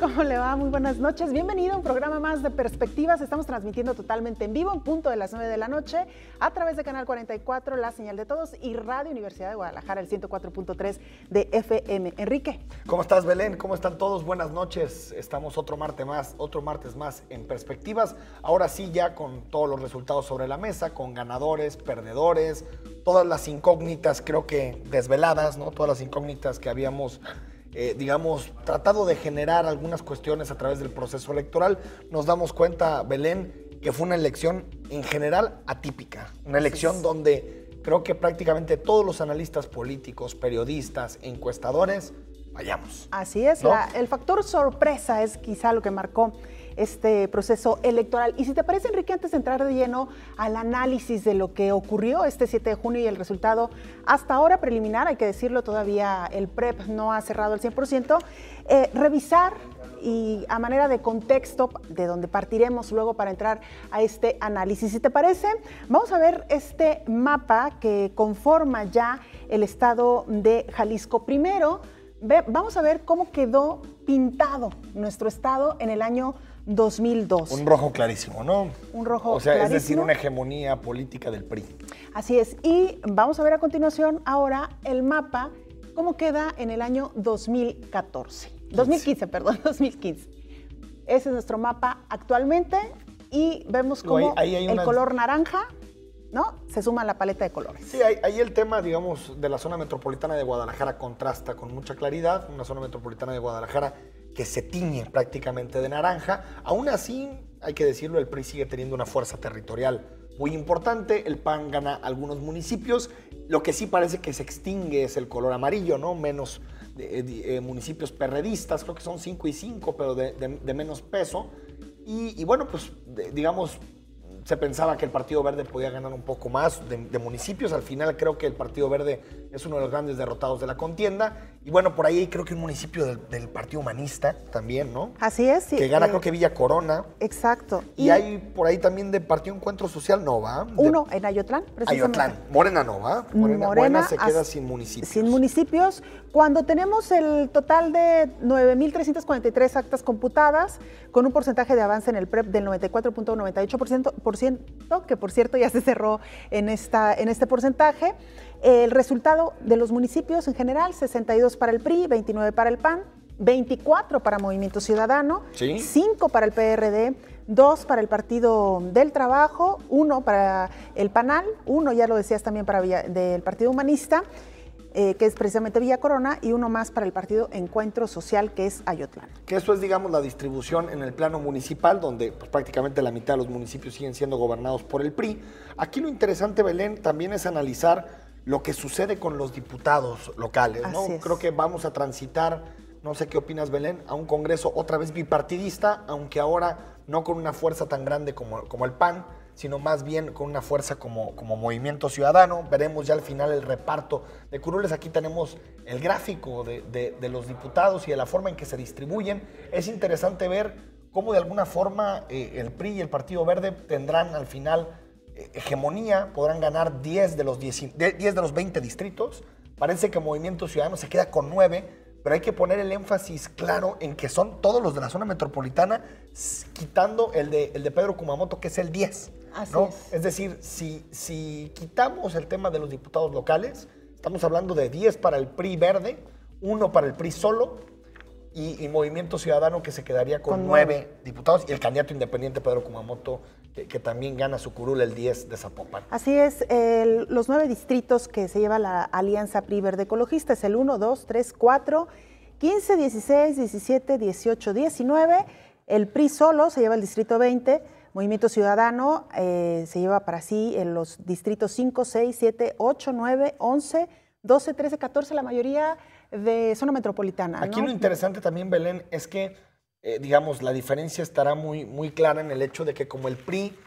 ¿Cómo le va? Muy buenas noches. Bienvenido a un programa más de Perspectivas. Estamos transmitiendo totalmente en vivo, en punto de las 9 de la noche, a través de Canal 44, La Señal de Todos y Radio Universidad de Guadalajara, el 104.3 de FM. Enrique. ¿Cómo estás, Belén? ¿Cómo están todos? Buenas noches. Estamos otro martes más en Perspectivas. Ahora sí, ya con todos los resultados sobre la mesa, con ganadores, perdedores, todas las incógnitas, creo que desveladas, ¿no? Todas las incógnitas que habíamos tratado de generar algunas cuestiones a través del proceso electoral. Nos damos cuenta, Belén, que fue una elección en general atípica. Una elección donde creo que prácticamente todos los analistas políticos, periodistas, encuestadores, fallamos. Así es, ¿no? El factor sorpresa es quizá lo que marcó este proceso electoral. Y si te parece, Enrique, antes de entrar de lleno al análisis de lo que ocurrió este 7 de junio y el resultado hasta ahora preliminar, hay que decirlo, todavía el PREP no ha cerrado al 100%, revisar y a manera de contexto de donde partiremos luego para entrar a este análisis. Si te parece, vamos a ver este mapa que conforma ya el estado de Jalisco. Primero, vamos a ver cómo quedó pintado nuestro estado en el año 2002. Un rojo clarísimo, ¿no? Un rojo clarísimo. O sea, es decir, una hegemonía política del PRI. Así es. Y vamos a ver a continuación ahora el mapa, cómo queda en el año 2015. Ese es nuestro mapa actualmente y vemos cómo el color naranja, ¿no? Se suma a la paleta de colores. Sí, ahí el tema, digamos, de la zona metropolitana de Guadalajara contrasta con mucha claridad. Una zona metropolitana de Guadalajara que se tiñe prácticamente de naranja. Aún así, hay que decirlo, el PRI sigue teniendo una fuerza territorial muy importante. El PAN gana algunos municipios. Lo que sí parece que se extingue es el color amarillo, ¿no? Menos municipios perredistas, creo que son 5 y 5, pero de menos peso. Y bueno, pues digamos, se pensaba que el Partido Verde podía ganar un poco más de municipios. Al final creo que el Partido Verde es uno de los grandes derrotados de la contienda. Y bueno, por ahí creo que un municipio del Partido Humanista también, ¿no? Así es. Sí, que gana creo que Villa Corona. Exacto. Y hay por ahí también de Partido Encuentro Social, ¿no va? Uno en Ayotlán, precisamente. Ayotlán. Morena no va. Morena se queda sin municipios. Sin municipios. Cuando tenemos el total de 9,343 actas computadas, con un porcentaje de avance en el PREP del 94.98%, que por cierto ya se cerró en este porcentaje. El resultado de los municipios en general, 62 para el PRI, 29 para el PAN, 24 para Movimiento Ciudadano, ¿sí? 5 para el PRD, 2 para el Partido del Trabajo, 1 para el PANAL, 1, ya lo decías también, del Partido Humanista, que es precisamente Villa Corona, y 1 más para el Partido Encuentro Social, que es Ayotlán. Que eso es, digamos, la distribución en el plano municipal, donde pues, prácticamente la mitad de los municipios siguen siendo gobernados por el PRI. Aquí lo interesante, Belén, también es analizar lo que sucede con los diputados locales, ¿no? Creo que vamos a transitar, no sé qué opinas, Belén, a un Congreso otra vez bipartidista, aunque ahora no con una fuerza tan grande como el PAN, sino más bien con una fuerza como Movimiento Ciudadano. Veremos ya al final el reparto de curules. Aquí tenemos el gráfico de los diputados y de la forma en que se distribuyen. Es interesante ver cómo de alguna forma el PRI y el Partido Verde tendrán al final hegemonía, podrán ganar 10 de los 20 distritos. Parece que Movimiento Ciudadano se queda con 9, pero hay que poner el énfasis claro en que son todos los de la zona metropolitana, quitando el de Pedro Kumamoto, que es el 10. Así ¿no? es. Es decir, si quitamos el tema de los diputados locales, estamos hablando de 10 para el PRI verde, 1 para el PRI solo, y Movimiento Ciudadano, que se quedaría con 9 diputados, y el candidato independiente Pedro Kumamoto, que también gana su curul el 10 de Zapopan. Así es, los 9 distritos que se lleva la Alianza PRI Verde Ecologista es el 1, 2, 3, 4, 15, 16, 17, 18, 19. El PRI solo se lleva el distrito 20, Movimiento Ciudadano se lleva para sí en los distritos 5, 6, 7, 8, 9, 11, 12, 13, 14, la mayoría de zona metropolitana. Aquí, ¿no? Lo interesante también, Belén, es que digamos, la diferencia estará muy clara en el hecho de que como el PRI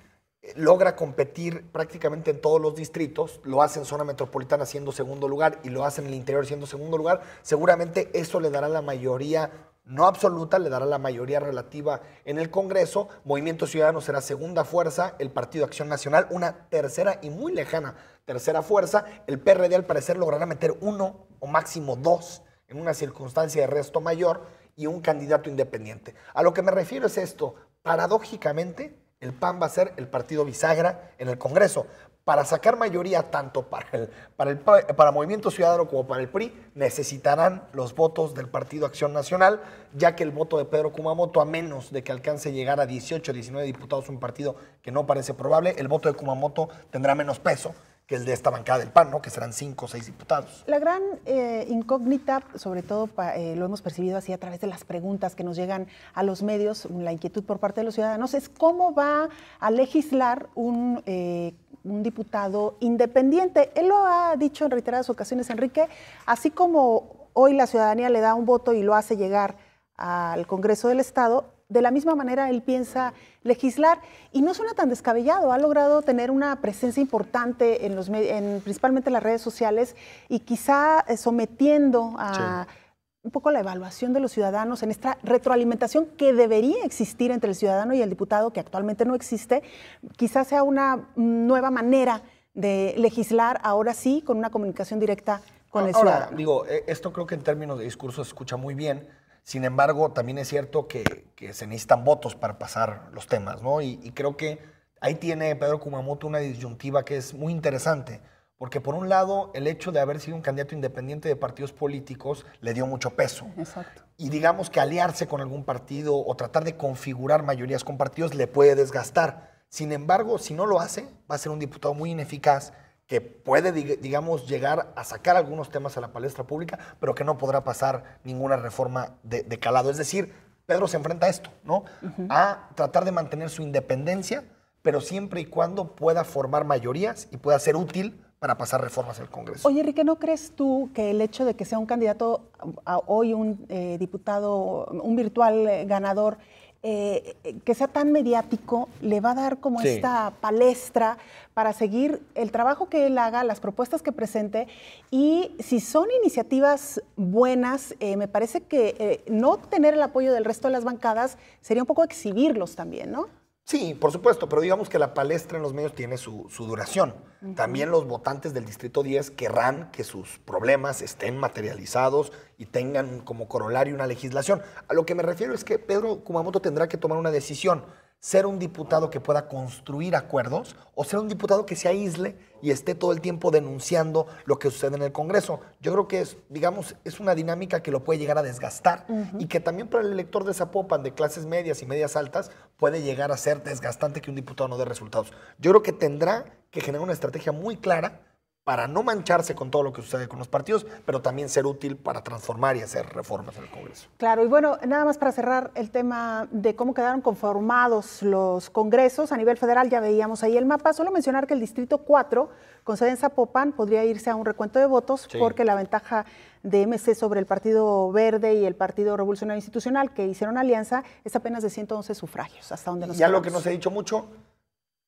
logra competir prácticamente en todos los distritos, lo hace en zona metropolitana siendo segundo lugar y lo hace en el interior siendo segundo lugar, seguramente eso le dará la mayoría, no absoluta, le dará la mayoría relativa en el Congreso. Movimiento Ciudadano será segunda fuerza, el Partido Acción Nacional una tercera y muy lejana tercera fuerza, el PRD al parecer logrará meter 1 o máximo 2 en una circunstancia de resto mayor, y un candidato independiente. A lo que me refiero es esto, paradójicamente, el PAN va a ser el partido bisagra en el Congreso. Para sacar mayoría tanto para Movimiento Ciudadano como para el PRI, necesitarán los votos del Partido Acción Nacional, ya que el voto de Pedro Kumamoto, a menos de que alcance a llegar a 18 o 19 diputados, un partido que no parece probable, el voto de Kumamoto tendrá menos peso que el de esta bancada del PAN, ¿no? Que serán 5 o 6 diputados. La gran incógnita, sobre todo lo hemos percibido así a través de las preguntas que nos llegan a los medios, la inquietud por parte de los ciudadanos, es cómo va a legislar un diputado independiente. Él lo ha dicho en reiteradas ocasiones, Enrique, así como hoy la ciudadanía le da un voto y lo hace llegar al Congreso del Estado, de la misma manera él piensa legislar y no suena tan descabellado, ha logrado tener una presencia importante principalmente en las redes sociales y quizá sometiendo a un poco la evaluación de los ciudadanos en esta retroalimentación que debería existir entre el ciudadano y el diputado, que actualmente no existe, quizás sea una nueva manera de legislar, ahora sí, con una comunicación directa con el ciudadano. Ahora, digo, esto creo que en términos de discurso se escucha muy bien. Sin embargo, también es cierto que se necesitan votos para pasar los temas, ¿no? Y creo que ahí tiene Pedro Kumamoto una disyuntiva que es muy interesante, porque por un lado, el hecho de haber sido un candidato independiente de partidos políticos le dio mucho peso. Exacto. Y digamos que aliarse con algún partido o tratar de configurar mayorías con partidos le puede desgastar. Sin embargo, si no lo hace, va a ser un diputado muy ineficaz que puede, digamos, llegar a sacar algunos temas a la palestra pública, pero que no podrá pasar ninguna reforma de calado. Es decir, Pedro se enfrenta a esto, ¿no? A tratar de mantener su independencia, pero siempre y cuando pueda formar mayorías y pueda ser útil para pasar reformas al Congreso. Oye, Enrique, ¿no crees tú que el hecho de que sea un candidato, hoy un diputado, un virtual ganador, que sea tan mediático, le va a dar como esta palestra para seguir el trabajo que él haga, las propuestas que presente? Y si son iniciativas buenas, me parece que no tener el apoyo del resto de las bancadas sería un poco exhibirlos también, ¿no? Sí, por supuesto, pero digamos que la palestra en los medios tiene su duración. También los votantes del Distrito 10 querrán que sus problemas estén materializados y tengan como corolario una legislación. A lo que me refiero es que Pedro Kumamoto tendrá que tomar una decisión: ser un diputado que pueda construir acuerdos o ser un diputado que se aísle y esté todo el tiempo denunciando lo que sucede en el Congreso. Yo creo que es una dinámica que lo puede llegar a desgastar y que también para el elector de Zapopan, de clases medias y medias altas, puede llegar a ser desgastante que un diputado no dé resultados. Yo creo que tendrá que generar una estrategia muy clara para no mancharse con todo lo que sucede con los partidos, pero también ser útil para transformar y hacer reformas en el Congreso. Claro, y bueno, nada más para cerrar el tema de cómo quedaron conformados los congresos a nivel federal, ya veíamos ahí el mapa, solo mencionar que el Distrito 4, con sede en Zapopan, podría irse a un recuento de votos, porque la ventaja de MC sobre el Partido Verde y el Partido Revolucionario Institucional, que hicieron alianza, es apenas de 111 sufragios, hasta donde nos Ya quedamos. lo que no se ha dicho mucho,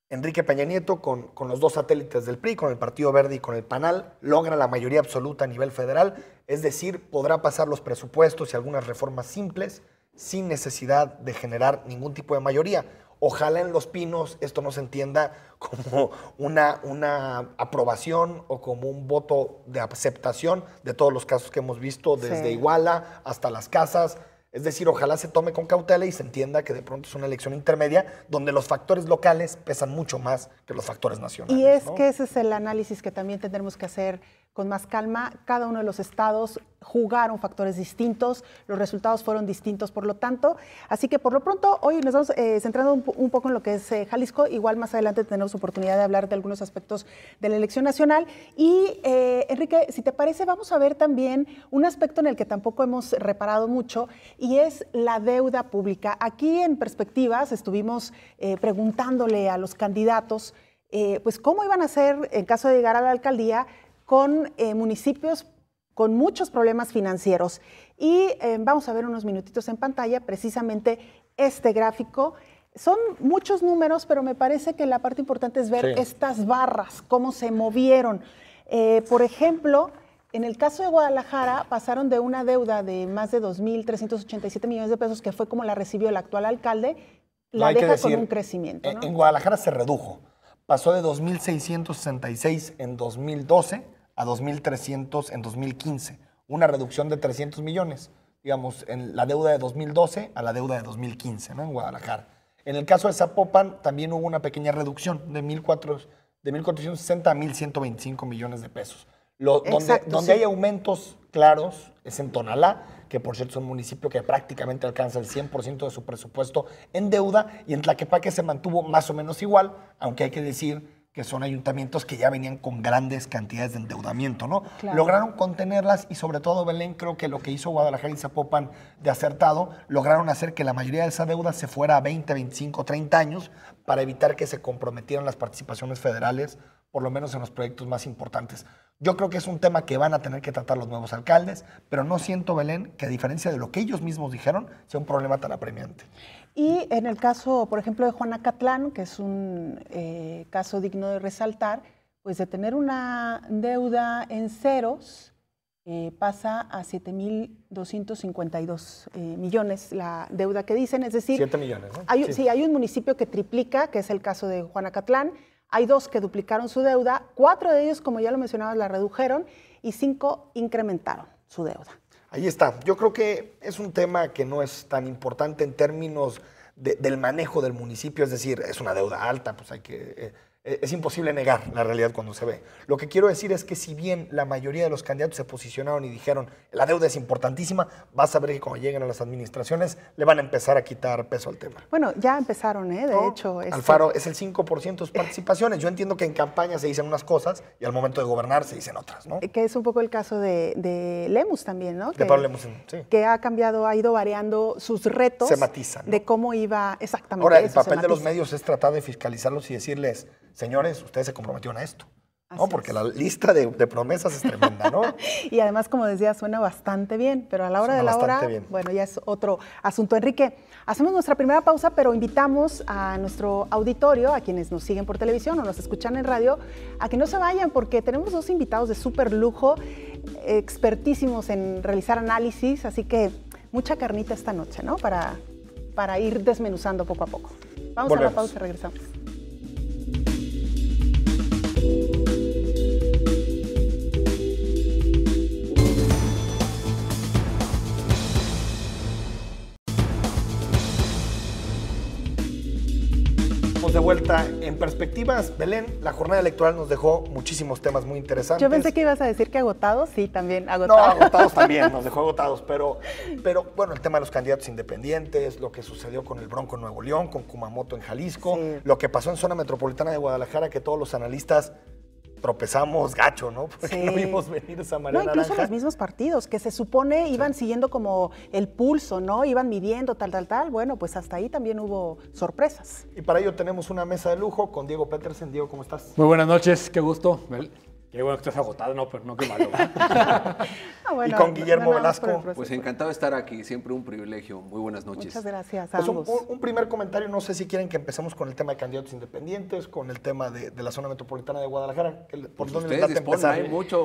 Enrique Peña Nieto, con los dos satélites del PRI, con el Partido Verde y con el PANAL, logra la mayoría absoluta a nivel federal, es decir, podrá pasar los presupuestos y algunas reformas simples sin necesidad de generar ningún tipo de mayoría. Ojalá en Los Pinos esto no se entienda como una aprobación o como un voto de aceptación de todos los casos que hemos visto, desde Iguala hasta Las Casas. Es decir, ojalá se tome con cautela y se entienda que de pronto es una elección intermedia donde los factores locales pesan mucho más que los factores nacionales. Y es ¿no? que ese es el análisis que también tendremos que hacer con más calma. Cada uno de los estados jugaron factores distintos, los resultados fueron distintos, por lo tanto. Así que por lo pronto, hoy nos vamos centrando un poco en lo que es Jalisco. Igual más adelante tendremos oportunidad de hablar de algunos aspectos de la elección nacional. Y Enrique, si te parece, vamos a ver también un aspecto en el que tampoco hemos reparado mucho, y es la deuda pública. Aquí en Perspectivas estuvimos preguntándole a los candidatos pues cómo iban a hacer en caso de llegar a la alcaldía con municipios con muchos problemas financieros. Y vamos a ver unos minutitos en pantalla precisamente este gráfico. Son muchos números, pero me parece que la parte importante es ver estas barras, cómo se movieron. Por ejemplo, en el caso de Guadalajara, pasaron de una deuda de más de 2.387 millones de pesos, que fue como la recibió el actual alcalde, la deja con un crecimiento, ¿no? En Guadalajara se redujo. Pasó de 2.666 en 2012 a 2.300 en 2015. Una reducción de 300 millones. digamos, en la deuda de 2012 a la deuda de 2015, ¿no? En Guadalajara. En el caso de Zapopan también hubo una pequeña reducción de 1,460 a 1,125 millones de pesos. Donde hay aumentos claros es en Tonalá, que por cierto es un municipio que prácticamente alcanza el 100% de su presupuesto en deuda, y en Tlaquepaque se mantuvo más o menos igual, aunque hay que decir que son ayuntamientos que ya venían con grandes cantidades de endeudamiento, ¿no? Claro. Lograron contenerlas y sobre todo, Belén, creo que lo que hizo Guadalajara y Zapopan de acertado, lograron hacer que la mayoría de esa deuda se fuera a 20, 25, 30 años para evitar que se comprometieran las participaciones federales, por lo menos en los proyectos más importantes. Yo creo que es un tema que van a tener que tratar los nuevos alcaldes, pero no siento, Belén, que a diferencia de lo que ellos mismos dijeron, sea un problema tan apremiante. Y en el caso, por ejemplo, de Juanacatlán, que es un caso digno de resaltar, pues de tener una deuda en ceros, pasa a 7,252 millones la deuda que dicen, es decir… 7 millones, ¿no? Sí, hay un municipio que triplica, que es el caso de Juanacatlán, hay 2 que duplicaron su deuda, 4 de ellos, como ya lo mencionabas, la redujeron y 5 incrementaron su deuda. Ahí está. Yo creo que es un tema que no es tan importante en términos del manejo del municipio, es decir, es una deuda alta, pues hay que… es imposible negar la realidad cuando se ve. Lo que quiero decir es que si bien la mayoría de los candidatos se posicionaron y dijeron la deuda es importantísima, vas a ver que cuando lleguen a las administraciones le van a empezar a quitar peso al tema. Bueno, ya empezaron, de ¿no? hecho. Alfaro es el 5% de sus participaciones. Yo entiendo que en campaña se dicen unas cosas y al momento de gobernar se dicen otras, ¿no? Que es un poco el caso de Lemus también, ¿no? De Pablo Lemus, sí. Que ha cambiado, ha ido variando sus retos. Se matizan, ¿no? De cómo iba exactamente. Ahora, el papel de los medios es tratar de fiscalizarlos y decirles, señores, ustedes se comprometieron a esto, ¿no? Porque la lista de promesas es tremenda, ¿no? Y además, como decía, suena bastante bien, pero a la hora de la hora, bueno, ya es otro asunto. Enrique, hacemos nuestra primera pausa, pero invitamos a nuestro auditorio, a quienes nos siguen por televisión o nos escuchan en radio, a que no se vayan, porque tenemos 2 invitados de súper lujo, expertísimos en realizar análisis, así que mucha carnita esta noche, ¿no? Para ir desmenuzando poco a poco. Vamos a la pausa y regresamos. De vuelta en Perspectivas. Belén, la jornada electoral nos dejó muchísimos temas muy interesantes. Yo pensé que ibas a decir que agotados, sí, también agotados. No, agotados también, nos dejó agotados, pero bueno, el tema de los candidatos independientes, lo que sucedió con el Bronco en Nuevo León, con Kumamoto en Jalisco, sí. Lo que pasó en zona metropolitana de Guadalajara, que todos los analistas tropezamos gacho, ¿no? Porque no vimos venir esa marea naranja. Incluso los mismos partidos, que se supone iban siguiendo como el pulso, ¿no? Iban midiendo tal. Bueno, pues hasta ahí también hubo sorpresas. Y para ello tenemos una mesa de lujo con Diego Petersen. Diego, ¿cómo estás? Muy buenas noches, qué gusto. Qué bueno que estés agotado, no, pero no, qué malo. Bueno, y con Guillermo Velasco. Pues encantado de estar aquí, siempre un privilegio. Muy buenas noches. Muchas gracias a pues ambos. Un primer comentario, no sé si quieren que empecemos con el tema de candidatos independientes, con el tema de la zona metropolitana de Guadalajara. ¿Por dónde les late empezar? Hay mucha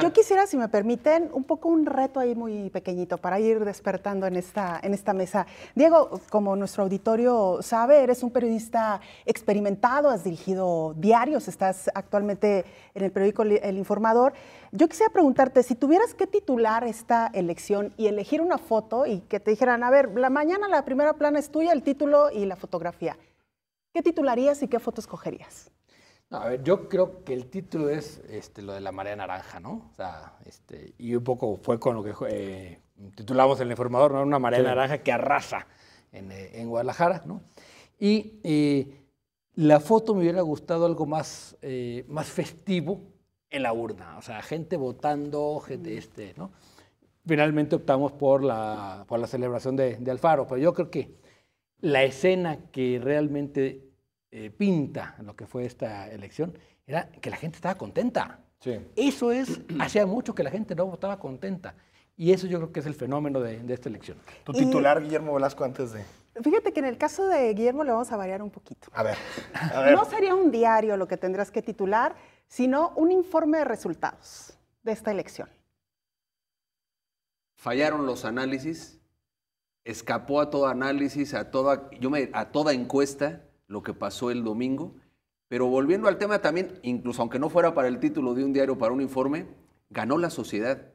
yo quisiera, si me permiten, un poco un reto ahí muy pequeñito para ir despertando en esta mesa. Diego, como nuestro auditorio sabe, eres un periodista experimentado, has dirigido diarios, estás actualmente en el periódico El Informador. Yo quisiera preguntarte, si tuvieras que titular esta elección y elegir una foto y que te dijeran, a ver, mañana la primera plana es tuya, el título y la fotografía, ¿qué titularías y qué foto escogerías? No, a ver, yo creo que el título es lo de la marea naranja, ¿no? O sea, y un poco fue con lo que titulamos El Informador, ¿no? Una marea naranja que arrasa en Guadalajara, ¿no? Y la foto me hubiera gustado algo más festivo en la urna, o sea, gente votando, gente, ¿no? Finalmente optamos por la celebración de Alfaro, pero yo creo que la escena que realmente pinta lo que fue esta elección era que la gente estaba contenta. Sí. Eso hacía mucho que la gente no votaba contenta. Y eso yo creo que es el fenómeno de esta elección. Tu titular, Guillermo Velasco, antes de… Fíjate que en el caso de Guillermo le vamos a variar un poquito. A ver. No sería un diario lo que tendrás que titular, sino un informe de resultados de esta elección. Fallaron los análisis, escapó a todo análisis, a toda encuesta lo que pasó el domingo, pero volviendo al tema también, incluso aunque no fuera para el título de un diario, para un informe, ganó la sociedad.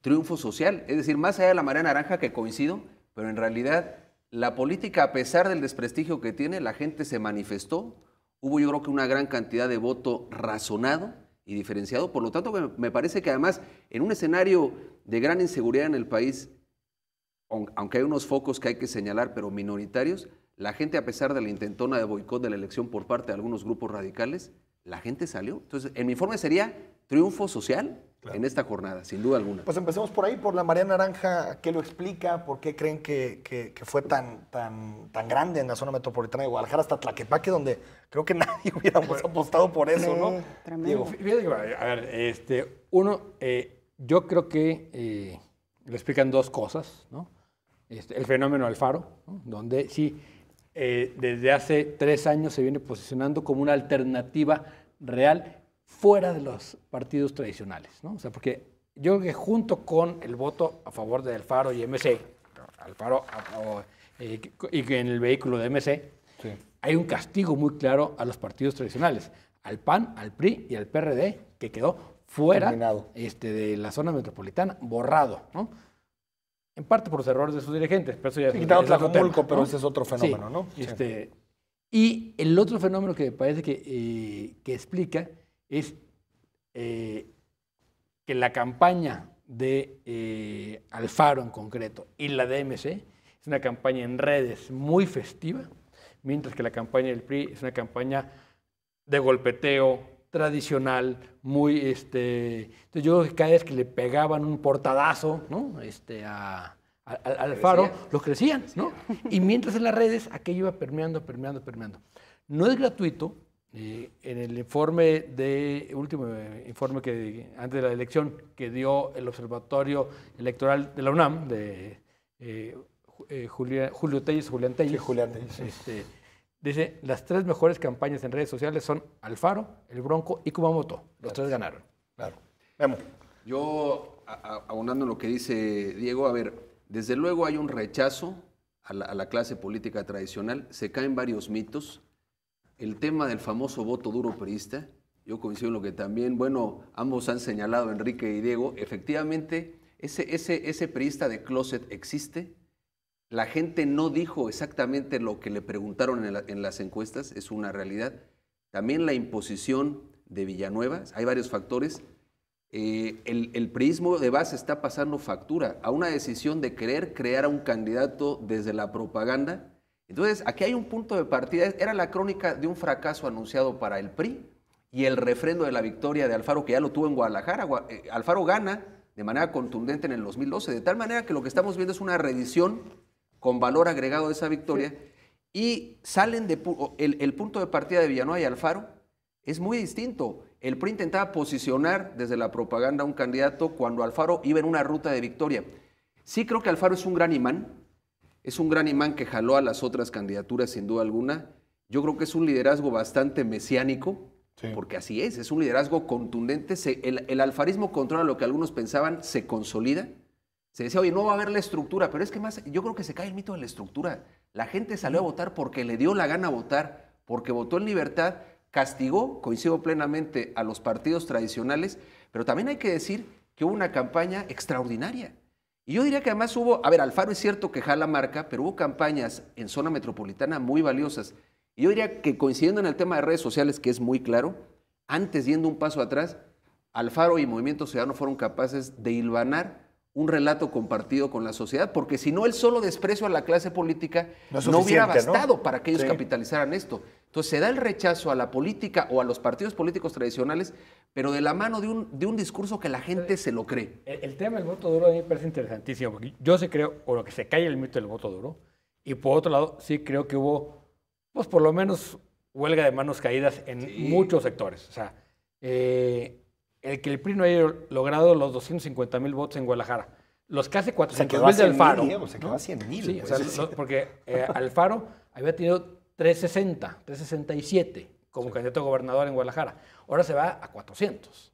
triunfo social. Es decir, más allá de la marea naranja, que coincido, pero en realidad la política, a pesar del desprestigio que tiene, la gente se manifestó. Hubo, yo creo que una gran cantidad de voto razonado y diferenciado. Por lo tanto, me parece que además, en un escenario de gran inseguridad en el país, aunque hay unos focos que hay que señalar, pero minoritarios, la gente, a pesar de la intentona de boicot de la elección por parte de algunos grupos radicales, la gente salió. Entonces, en mi informe sería triunfo social en esta jornada, sin duda alguna. Pues empecemos por ahí, por la marea naranja. ¿Qué lo explica? ¿Por qué creen que fue tan grande en la zona metropolitana de Guadalajara hasta Tlaquepaque, donde creo que nadie hubiéramos apostado por eso, ¿no? Tremendo. Fíjate que, a ver, yo creo que lo explican dos cosas, ¿no? El fenómeno Alfaro, ¿no? Donde sí, desde hace 3 años se viene posicionando como una alternativa real fuera de los partidos tradicionales, ¿no? O sea, porque yo creo que junto con el voto a favor de Alfaro y MC, y que en el vehículo de MC, sí, hay un castigo muy claro a los partidos tradicionales, al PAN, al PRI y al PRD, que quedó fuera de la zona metropolitana, borrado, ¿no? En parte por los errores de sus dirigentes, pero eso ya es otro tema, pero ¿no? Ese es otro fenómeno, sí, ¿no? Sí. Y el otro fenómeno que me parece que explica es que la campaña de Alfaro en concreto y la de MC es una campaña en redes muy festiva, mientras que la campaña del PRI es una campaña de golpeteo tradicional, muy entonces yo creo que cada vez que le pegaban un portadazo, ¿no? a Alfaro, lo crecían, ¿no? Y mientras en las redes aquello iba permeando. No es gratuito. En el último informe que antes de la elección que dio el Observatorio Electoral de la UNAM, de Julián Telles, dice, las 3 mejores campañas en redes sociales son Alfaro, El Bronco y Kumamoto. Los 3 ganaron. Claro. Vamos. Yo, abundando en lo que dice Diego, a ver, desde luego hay un rechazo a la clase política tradicional, se caen varios mitos. El tema del famoso voto duro priista, yo coincido en lo que también, ambos han señalado, Enrique y Diego, efectivamente, ese priista de closet existe. La gente no dijo exactamente lo que le preguntaron en las encuestas, es una realidad. También la imposición de Villanueva, hay varios factores. El priismo de base está pasando factura a una decisión de querer crear a un candidato desde la propaganda. Entonces, aquí hay un punto de partida, era la crónica de un fracaso anunciado para el PRI y el refrendo de la victoria de Alfaro, que ya lo tuvo en Guadalajara. Alfaro gana de manera contundente en el 2012, de tal manera que lo que estamos viendo es una reedición con valor agregado de esa victoria, y salen el punto de partida de Villanueva y Alfaro es muy distinto. El PRI intentaba posicionar desde la propaganda a un candidato cuando Alfaro iba en una ruta de victoria. Sí creo que Alfaro es un gran imán que jaló a las otras candidaturas sin duda alguna. Yo creo que es un liderazgo bastante mesiánico, sí, porque así es un liderazgo contundente. El alfarismo, contrario a lo que algunos pensaban, se consolida. Se decía, oye, no va a haber la estructura, pero es que más, yo creo que se cae el mito de la estructura. La gente salió a votar porque le dio la gana votar, porque votó en libertad, castigó, coincido plenamente, a los partidos tradicionales, pero también hay que decir que hubo una campaña extraordinaria. Y yo diría que además Alfaro es cierto que jala marca, pero hubo campañas en zona metropolitana muy valiosas. Y yo diría que coincidiendo en el tema de redes sociales, que es muy claro, antes yendo un paso atrás, Alfaro y Movimiento Ciudadano fueron capaces de hilvanar un relato compartido con la sociedad, porque si no, el solo desprecio a la clase política no hubiera bastado, ¿no?, para que ellos capitalizaran esto. Entonces se da el rechazo a la política o a los partidos políticos tradicionales, pero de la mano de un discurso que la gente se lo cree. El tema del voto duro a mí me parece interesantísimo, porque yo sí creo, o lo que se cae el mito del voto duro, y por otro lado sí creo que hubo, pues por lo menos, huelga de manos caídas en muchos sectores. O sea, el que el PRI no haya logrado los 250,000 votos en Guadalajara, los casi 400,000 de Alfaro. Se quedó a 100,000. Sí, porque Alfaro había tenido 367 como candidato a gobernador en Guadalajara. Ahora se va a 400.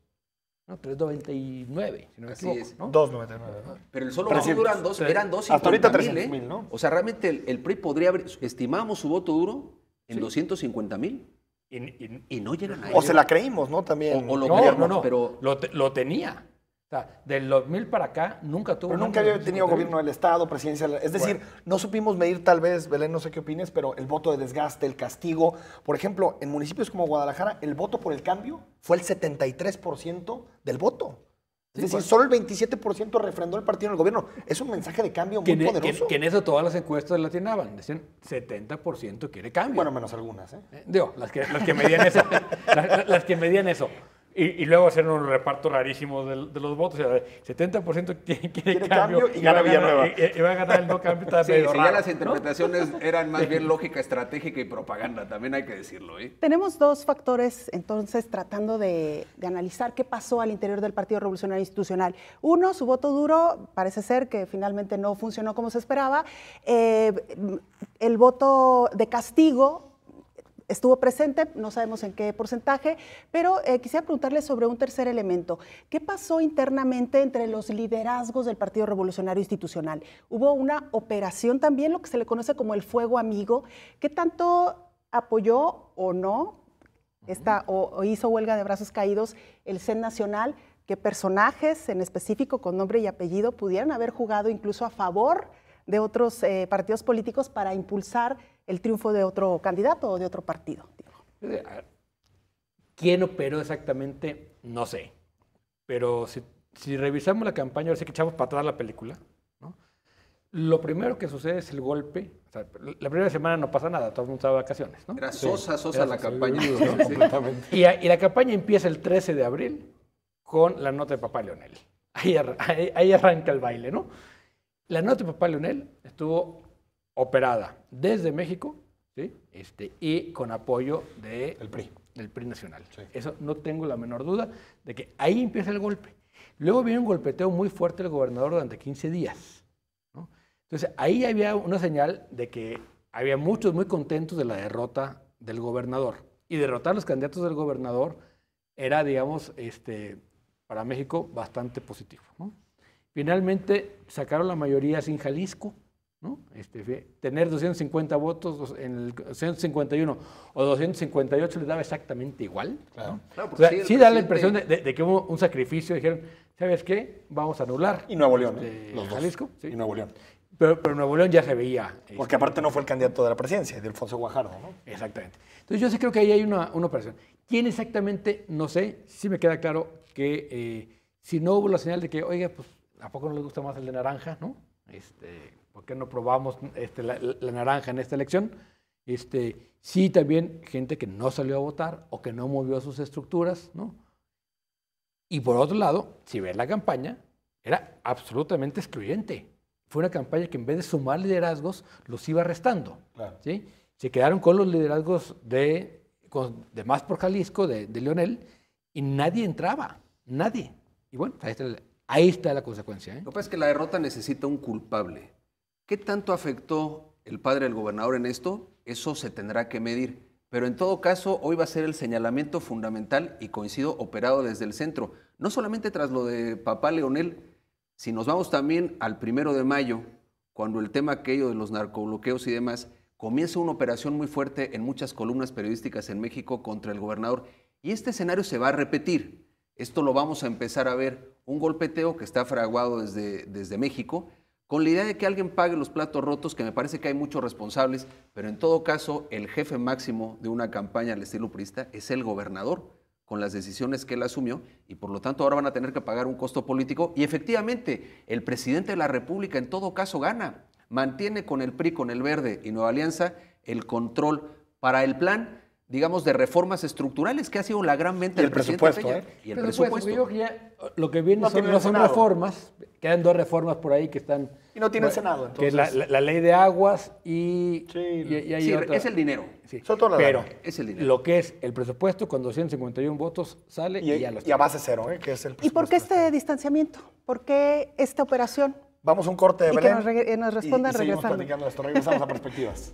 ¿no? 399, si no me equivoco. ¿no? 299. ¿no? Pero el solo voto duro eran 250,000. Hasta ahorita 300,000, ¿no? O sea, realmente el PRI podría haber, estimamos su voto duro en 250,000. Y no llegan a ello. O se la creímos, ¿no? También. No, pero lo tenía. sea, del 2000 para acá nunca tuvo... Pero nunca había tenido gobierno del Estado, presidencia. Es decir, no supimos medir tal vez, Belén, no sé qué opines, pero el voto de desgaste, el castigo. Por ejemplo, en municipios como Guadalajara, el voto por el cambio fue el 73% del voto. Es decir, solo el 27% refrendó el partido en el gobierno. Es un mensaje de cambio muy poderoso. Que en eso todas las encuestas la atinaban. Decían 70% quiere cambio. Bueno, menos algunas, ¿eh? Digo, las que medían eso. las que medían eso. Y luego hacer un reparto rarísimo de los votos. O sea, 70% quiere cambio y gana Villanueva. Y va a ganar el no cambio. Sí, ya las interpretaciones eran más bien lógica, estratégica y propaganda, también hay que decirlo. Tenemos dos factores, entonces, tratando de analizar qué pasó al interior del Partido Revolucionario Institucional. Uno, su voto duro, parece ser que finalmente no funcionó como se esperaba. El voto de castigo estuvo presente, no sabemos en qué porcentaje, pero quisiera preguntarle sobre un tercer elemento. ¿Qué pasó internamente entre los liderazgos del Partido Revolucionario Institucional? ¿Hubo una operación también, lo que se le conoce como el fuego amigo? ¿Qué tanto apoyó o no o hizo huelga de brazos caídos el CEN Nacional? ¿Qué personajes en específico con nombre y apellido pudieran haber jugado incluso a favor de otros partidos políticos para impulsar el triunfo de otro candidato o de otro partido? ¿Quién operó exactamente? No sé. Pero si revisamos la campaña, ahora sí que echamos para atrás la película, ¿no? Lo primero que sucede es el golpe. O sea, la primera semana no pasa nada, todo el mundo está de vacaciones, ¿no? Era sosa la campaña. Completamente. Y la campaña empieza el 13 de abril con la nota de Papá Leonel. Ahí arranca el baile, ¿no? La nota de Papá Leonel estuvo operada desde México, ¿sí? Y con apoyo del PRI nacional. Sí. Eso no tengo la menor duda de que ahí empieza el golpe. Luego viene un golpeteo muy fuerte del gobernador durante 15 días, ¿no? Entonces ahí había una señal de que había muchos muy contentos de la derrota del gobernador. Y derrotar a los candidatos del gobernador era, digamos, para México bastante positivo, ¿no? Finalmente sacaron la mayoría sin Jalisco, ¿no? Tener 250 votos en el 251 o 258 les daba exactamente igual, ¿no? Claro, o sea, sí da la impresión de que hubo un sacrificio. Dijeron, ¿sabes qué? Vamos a anular. Y Nuevo León, los Jalisco. Sí. Y Nuevo León. Pero Nuevo León ya se veía. Porque aparte no fue el candidato de la presidencia, de Alfonso Guajardo, ¿no? Exactamente. Entonces yo sí creo que ahí hay una operación. ¿Quién exactamente? No sé. Sí me queda claro que si no hubo la señal de que, oiga, pues, ¿a poco no les gusta más el de naranja, no? ¿Por qué no probamos la naranja en esta elección? Sí, también gente que no salió a votar o que no movió sus estructuras, ¿no? Y por otro lado, si ves la campaña, era absolutamente excluyente. Fue una campaña que en vez de sumar liderazgos, los iba restando. Claro. ¿Sí? Se quedaron con los liderazgos de Más por Jalisco, de Leonel, y nadie entraba, nadie. Y bueno, ahí está la consecuencia, ¿eh? Lo que pasa es que la derrota necesita un culpable. ¿Qué tanto afectó el padre del gobernador en esto? Eso se tendrá que medir. Pero en todo caso, hoy va a ser el señalamiento fundamental, y coincido, operado desde el centro. No solamente tras lo de Papá Leonel, si nos vamos también al 1 de mayo, cuando el tema aquello de los narcobloqueos y demás, comienza una operación muy fuerte en muchas columnas periodísticas en México contra el gobernador. Y este escenario se va a repetir. Esto lo vamos a empezar a ver, un golpeteo que está fraguado desde México, con la idea de que alguien pague los platos rotos, que me parece que hay muchos responsables, pero en todo caso el jefe máximo de una campaña al estilo priista es el gobernador, con las decisiones que él asumió, y por lo tanto ahora van a tener que pagar un costo político, y efectivamente el presidente de la República en todo caso gana, mantiene con el PRI, con el Verde y Nueva Alianza el control para el plan, digamos, de reformas estructurales, que ha sido la gran venta del presidente Peña. Y el presupuesto. Yo creo que ya lo que viene no son reformas, quedan 2 reformas por ahí que están... Y no tiene el Senado, entonces. Que es la ley de aguas y sí, otra. Es el dinero. Sí. Pero es el dinero. Lo que es el presupuesto, con 251 votos sale y ya lo está. Y a base cero, que es el presupuesto. ¿Y por qué este distanciamiento? ¿Por qué esta operación? Vamos a un corte de Belén. Que nos respondan y seguimos regresando. platicando esto. Regresamos a Perspectivas.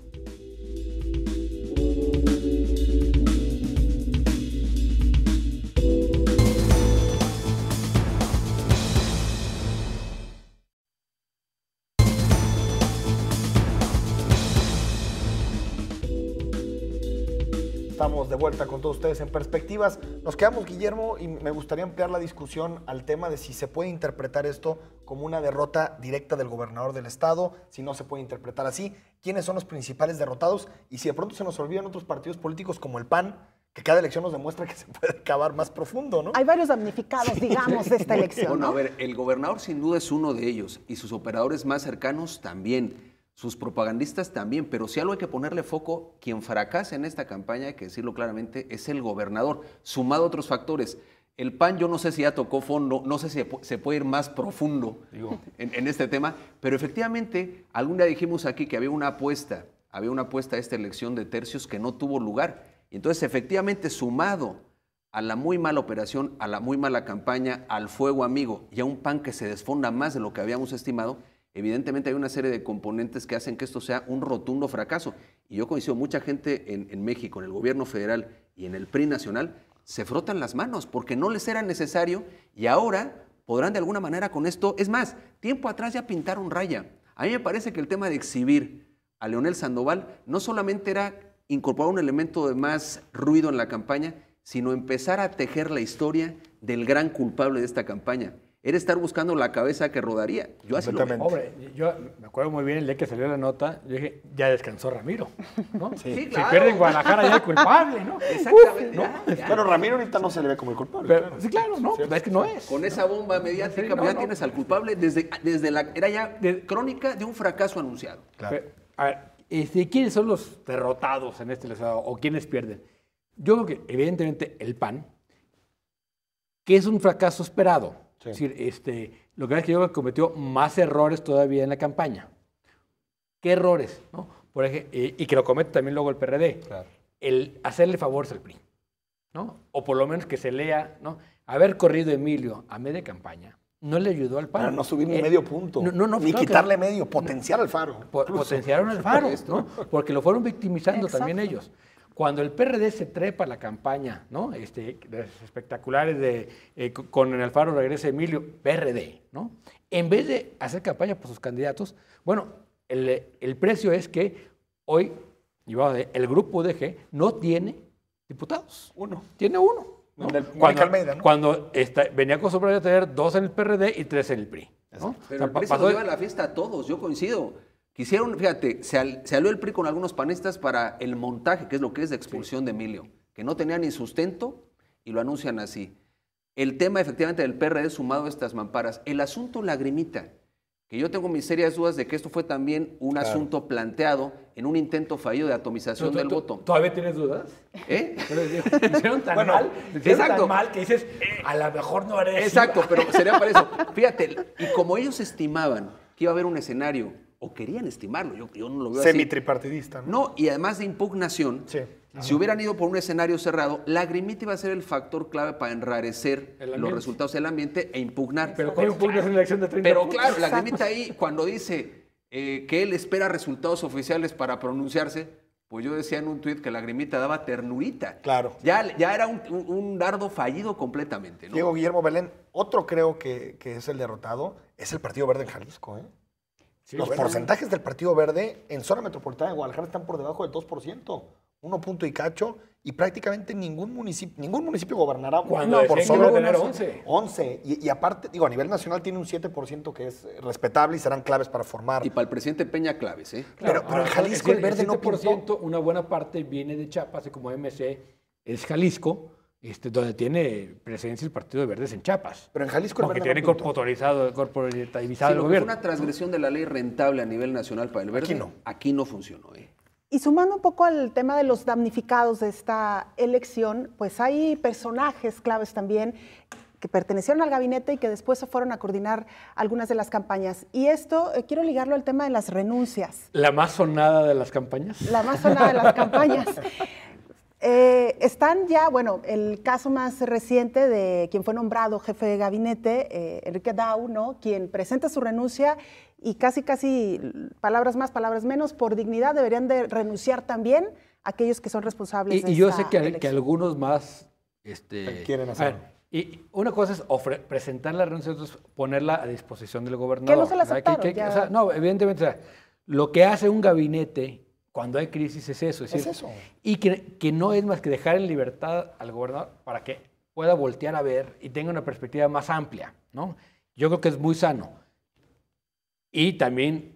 Estamos de vuelta con todos ustedes en Perspectivas. Nos quedamos, Guillermo, y me gustaría ampliar la discusión al tema de si se puede interpretar esto como una derrota directa del gobernador del estado, si no se puede interpretar así, quiénes son los principales derrotados y si de pronto se nos olvidan otros partidos políticos como el PAN, que cada elección nos demuestra que se puede cavar más profundo, ¿no? Hay varios damnificados, digamos, de esta elección. Bueno, ¿no? a ver, el gobernador sin duda es uno de ellos y sus operadores más cercanos también. Sus propagandistas también, pero si algo hay que ponerle foco, quien fracasa en esta campaña, hay que decirlo claramente, es el gobernador, sumado a otros factores. El PAN, yo no sé si ya tocó fondo, no sé si se puede ir más profundo en este tema, pero efectivamente, algún día dijimos aquí que había una apuesta a esta elección de tercios que no tuvo lugar. Y entonces, efectivamente, sumado a la muy mala operación, a la muy mala campaña, al fuego amigo y a un PAN que se desfonda más de lo que habíamos estimado, evidentemente hay una serie de componentes que hacen que esto sea un rotundo fracaso. Y yo coincido, mucha gente en México, en el gobierno federal y en el PRI nacional, se frotan las manos porque no les era necesario y ahora podrán de alguna manera con esto. Es más, tiempo atrás ya pintaron raya. A mí me parece que el tema de exhibir a Leonel Sandoval no solamente era incorporar un elemento de más ruido en la campaña, sino empezar a tejer la historia del gran culpable de esta campaña. Era estar buscando la cabeza que rodaría. Yo así lo veo. Hombre, yo me acuerdo muy bien el día que salió la nota, yo dije, ya descansó Ramiro, ¿no? Sí, Si pierde en Guadalajara ya es culpable, ¿no? Exactamente. Bueno, Ramiro ahorita no se le ve como el culpable. Pero, sí, claro, ¿no, es que no es. Con esa bomba mediática Sí, ya tienes al culpable desde la... Era ya crónica de un fracaso anunciado. Claro. Pero, a ver, ¿quiénes son los derrotados en este estado o quiénes pierden? Yo creo que evidentemente el PAN, que es un fracaso esperado. Sí. Es decir, lo que pasa es que yo creo que cometió más errores todavía en la campaña. ¿Qué errores? ¿No? Por ejemplo, y que lo comete también luego el PRD. Claro. El hacerle favores al PRI, ¿no? O por lo menos que se lea, ¿no? Haber corrido Emilio a media campaña no le ayudó al PAN. Para no subir ni medio punto, ni claro quitarle medio, potenciar al Faro. Potenciaron al Faro, ¿no? Porque lo fueron victimizando también ellos. Cuando el PRD se trepa a la campaña, ¿no? Los espectaculares de con el Alfaro regresa Emilio, PRD, ¿no? En vez de hacer campaña por sus candidatos, bueno, el precio es que hoy el grupo UDG no tiene diputados. Uno. Tiene uno, ¿no? Mónica Almeida, ¿no? Cuando venía acostumbrado a tener 2 en el PRD y 3 en el PRI, ¿no? Pero el PRI se nos lleva la fiesta a todos, yo coincido. Quisieron, fíjate, se alió el PRI con algunos panistas para el montaje, que es lo que es de expulsión de Emilio, que no tenía ni sustento y lo anuncian así. El tema efectivamente del PRD sumado a estas mamparas. El asunto Lagrimita, que yo tengo mis serias dudas de que esto fue también un asunto planteado en un intento fallido de atomización del voto. ¿Todavía tienes dudas? Pero hicieron tan mal, tan mal que dices, a lo mejor no haré eso. Exacto, pero sería para eso. Fíjate, y como ellos estimaban que iba a haber un escenario, o querían estimarlo, yo no lo veo así. Semitripartidista, ¿no? No, y además de impugnación, si hubieran ido por un escenario cerrado, Lagrimita iba a ser el factor clave para enrarecer los resultados del ambiente e impugnar. Pero ¿cómo impugnas en la elección de 30 Pero puntos? claro, Lagrimita ahí, cuando dice que él espera resultados oficiales para pronunciarse, pues yo decía en un tuit que Lagrimita daba ternurita. Claro. Ya era un dardo fallido completamente, ¿no? Diego Guillermo Belén, otro creo que es el derrotado, es el Partido Verde en Jalisco, ¿eh? Sí, Los porcentajes del Partido Verde en zona metropolitana de Guadalajara están por debajo del 2%, 1 punto y cacho, y prácticamente ningún municipio gobernará Cuando por decían que iba a tener unos 11. 11. Y aparte, digo, a nivel nacional tiene un 7% que es respetable y serán claves para formar. Y para el presidente Peña claves, ¿eh? Pero en Jalisco el Verde no 7%, una buena parte viene de Chiapas, y como MC es Jalisco, donde tiene presencia el Partido de Verdes en Chiapas. Pero en Jalisco el porque Verde tiene no pintó. corporativizado el lo que fue gobierno. una transgresión de la ley rentable a nivel nacional para el verde, aquí no funcionó, ¿eh? Y sumando un poco al tema de los damnificados de esta elección, pues hay personajes claves también que pertenecieron al gabinete y que después se fueron a coordinar algunas de las campañas. Y esto quiero ligarlo al tema de las renuncias. ¿La más sonada de las campañas? La más sonada de las campañas. Están ya, bueno, el caso más reciente de quien fue nombrado jefe de gabinete, Enrique Dau, ¿no? Quien presenta su renuncia y casi, palabras más, palabras menos, por dignidad deberían de renunciar también aquellos que son responsables de Y yo esta sé que elección. algunos más... quieren hacerlo. Y una cosa es presentar la renuncia, otra es ponerla a disposición del gobernador. Que no se la aceptaron, O sea, no, evidentemente, o sea, lo que hace un gabinete cuando hay crisis es eso. Es eso. Y que no es más que dejar en libertad al gobernador para que pueda voltear a ver y tenga una perspectiva más amplia, ¿no? Yo creo que es muy sano. Y también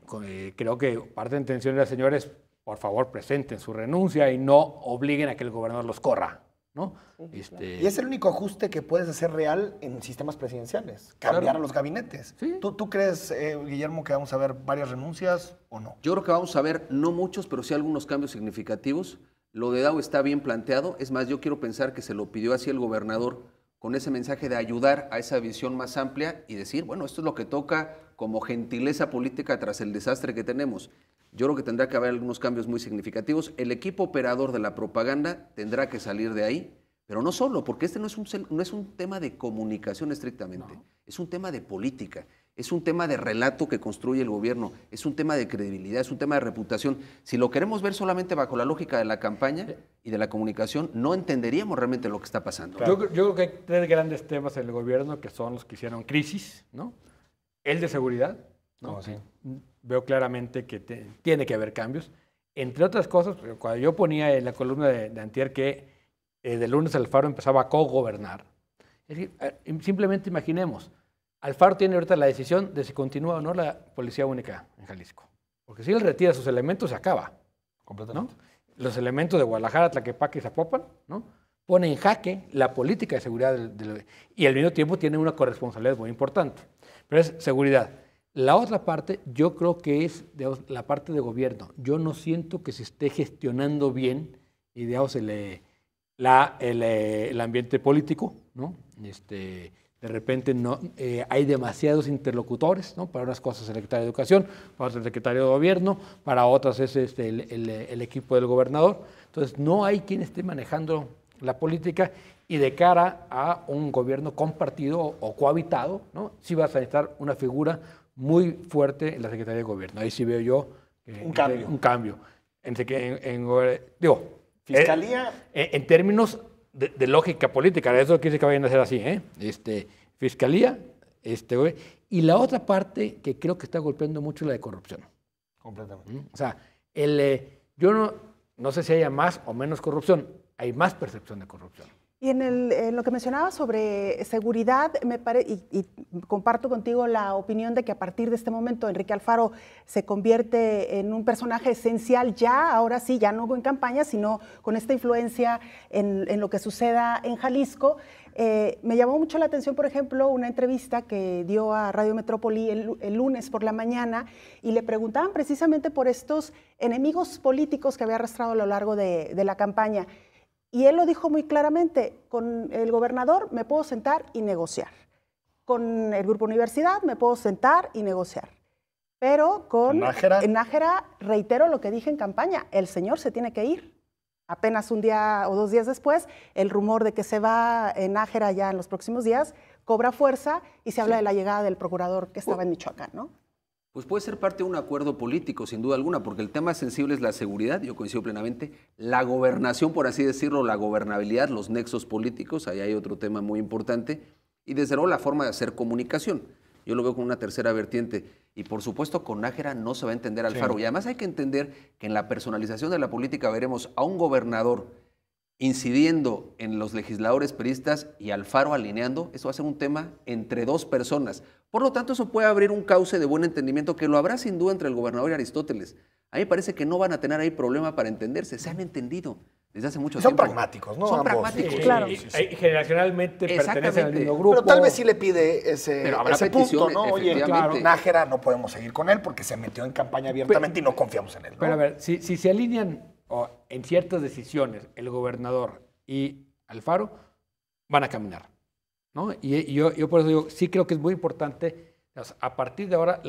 creo que parte de la intención de la señora es, por favor, presenten su renuncia y no obliguen a que el gobernador los corra, ¿no? Y es el único ajuste que puedes hacer real en sistemas presidenciales, cambiar a los gabinetes. Sí. ¿Tú crees, Guillermo, que vamos a ver varias renuncias o no? Yo creo que vamos a ver, no muchos, pero sí algunos cambios significativos. Lo de Dao está bien planteado. Es más, yo quiero pensar que se lo pidió así el gobernador con ese mensaje de ayudar a esa visión más amplia y decir, bueno, esto es lo que toca como gentileza política tras el desastre que tenemos. Yo creo que tendrá que haber algunos cambios muy significativos. El equipo operador de la propaganda tendrá que salir de ahí, pero no solo, porque este no es un tema de comunicación estrictamente, es un tema de política, es un tema de relato que construye el gobierno, es un tema de credibilidad, es un tema de reputación. Si lo queremos ver solamente bajo la lógica de la campaña y de la comunicación, no entenderíamos realmente lo que está pasando. Yo creo que hay 3 grandes temas en el gobierno que son los que hicieron crisis, ¿no? El de seguridad, ¿no? Oh, sí. Veo claramente que tiene que haber cambios. Entre otras cosas, cuando yo ponía en la columna de antier que de lunes Alfaro empezaba a cogobernar, es decir, simplemente imaginemos, Alfaro tiene ahorita la decisión de si continúa o no la Policía Única en Jalisco. Porque si él retira sus elementos, se acaba. Completamente. ¿No? Los elementos de Guadalajara, Tlaquepaque y Zapopan, ¿no? Pone en jaque la política de seguridad y al mismo tiempo tiene una corresponsabilidad muy importante. Pero es seguridad. La otra parte, yo creo que es la parte de gobierno. Yo no siento que se esté gestionando bien, y digamos, el ambiente político, ¿no? De repente no, hay demasiados interlocutores, ¿no? Para unas cosas el secretario de Educación, para otras el secretario de Gobierno, para otras es el equipo del gobernador. Entonces, no hay quien esté manejando la política y de cara a un gobierno compartido o cohabitado, ¿no? Sí vas a necesitar una figura muy fuerte en la Secretaría de Gobierno. Ahí sí veo yo un cambio. Un cambio. Digo, Fiscalía. En términos de lógica política, eso quiere decir que vayan a ser así, ¿eh? Fiscalía, y la otra parte que creo que está golpeando mucho es la de corrupción. Completamente. O sea, yo no sé si haya más o menos corrupción, hay más percepción de corrupción. Y en lo que mencionaba sobre seguridad, y comparto contigo la opinión de que a partir de este momento Enrique Alfaro se convierte en un personaje esencial ya, ahora sí, ya no en campaña, sino con esta influencia en lo que suceda en Jalisco. Me llamó mucho la atención, por ejemplo, una entrevista que dio a Radio Metrópoli el lunes por la mañana y le preguntaban precisamente por estos enemigos políticos que había arrastrado a lo largo de la campaña. Y él lo dijo muy claramente, con el gobernador me puedo sentar y negociar, con el Grupo Universidad me puedo sentar y negociar, pero con Nájera reitero lo que dije en campaña, el señor se tiene que ir. Apenas un día o 2 días después, el rumor de que se va en Nájera ya en los próximos días cobra fuerza y se habla de la llegada del procurador que estaba en Michoacán, ¿no? Pues puede ser parte de un acuerdo político, sin duda alguna, porque el tema sensible es la seguridad, yo coincido plenamente, la gobernación, por así decirlo, la gobernabilidad, los nexos políticos, ahí hay otro tema muy importante, y desde luego la forma de hacer comunicación. Yo lo veo con una tercera vertiente, y por supuesto con Nájera no se va a entender Alfaro, y además hay que entender que en la personalización de la política veremos a un gobernador incidiendo en los legisladores priistas y Alfaro alineando, eso va a ser un tema entre 2 personas. Por lo tanto, eso puede abrir un cauce de buen entendimiento que lo habrá sin duda entre el gobernador y Aristóteles. A mí me parece que no van a tener ahí problema para entenderse, se han entendido desde hace mucho tiempo. Son pragmáticos, ¿no? Son Ambos. pragmáticos. Claro. Generacionalmente pertenecen al mismo grupo. Pero tal vez sí le pide ese punto, ¿no? Oye, claro, Nájera no podemos seguir con él porque se metió en campaña abiertamente y no confiamos en él, ¿no? Pero a ver, si se alinean en ciertas decisiones el gobernador y Alfaro, van a caminar, ¿no? Y yo por eso digo, sí creo que es muy importante, a partir de ahora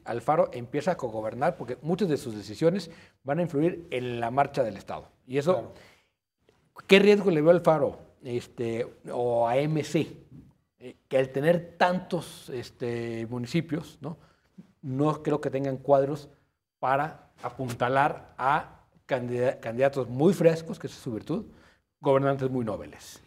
Alfaro empieza a cogobernar porque muchas de sus decisiones van a influir en la marcha del Estado. Y eso, claro. ¿Qué riesgo le veo a Alfaro o a MC? Que al tener tantos municipios, no creo que tengan cuadros para apuntalar a candidatos muy frescos, que esa es su virtud, gobernantes muy nobles.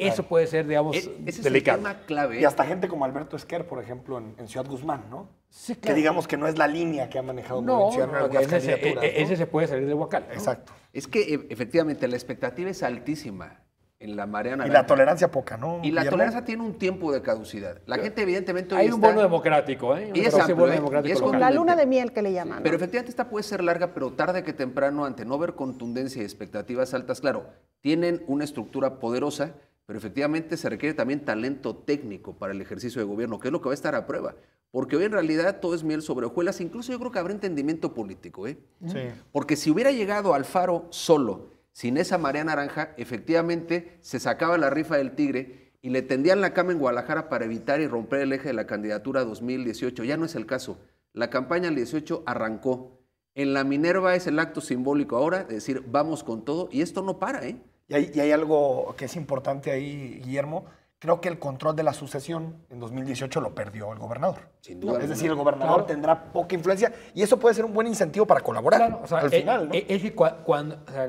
Eso puede ser, digamos, Ese es delicado. el tema clave. Y hasta gente como Alberto Esquer, por ejemplo, en Ciudad Guzmán, ¿no? Sí, Que claro. digamos que no es la línea que ha manejado No, Movimiento Ciudadano en algunas ese, candidaturas, ¿no? ese se puede salir de Huacal. ¿no? Exacto. Es que efectivamente la expectativa es altísima en la marea Y naranja. la tolerancia poca, ¿no? Y la Guillermo? tolerancia tiene un tiempo de caducidad. La gente evidentemente hoy Hay un está- bono democrático, ¿eh? Y es Ese amplio, bono ¿eh? democrático Y es local. La contundente. luna de miel que le llaman. Pero ¿no? efectivamente esta puede ser larga, pero tarde que temprano, ante no ver contundencia y expectativas altas, claro, tienen una estructura poderosa, pero efectivamente se requiere también talento técnico para el ejercicio de gobierno, que es lo que va a estar a prueba. Porque hoy en realidad todo es miel sobre hojuelas, incluso yo creo que habrá entendimiento político, ¿eh? Sí. Porque si hubiera llegado Alfaro solo, sin esa marea naranja, efectivamente se sacaba la rifa del tigre y le tendían la cama en Guadalajara para evitar y romper el eje de la candidatura 2018. Ya no es el caso. La campaña del 18 arrancó. En la Minerva es el acto simbólico ahora de decir vamos con todo y esto no para, ¿eh? Y hay algo que es importante ahí, Guillermo. Creo que el control de la sucesión en 2018 lo perdió el gobernador. Sin duda Es alguna. decir, el gobernador Claro. tendrá poca influencia y eso puede ser un buen incentivo para colaborar Claro, o sea, al final, ¿no? es que cuando, o sea,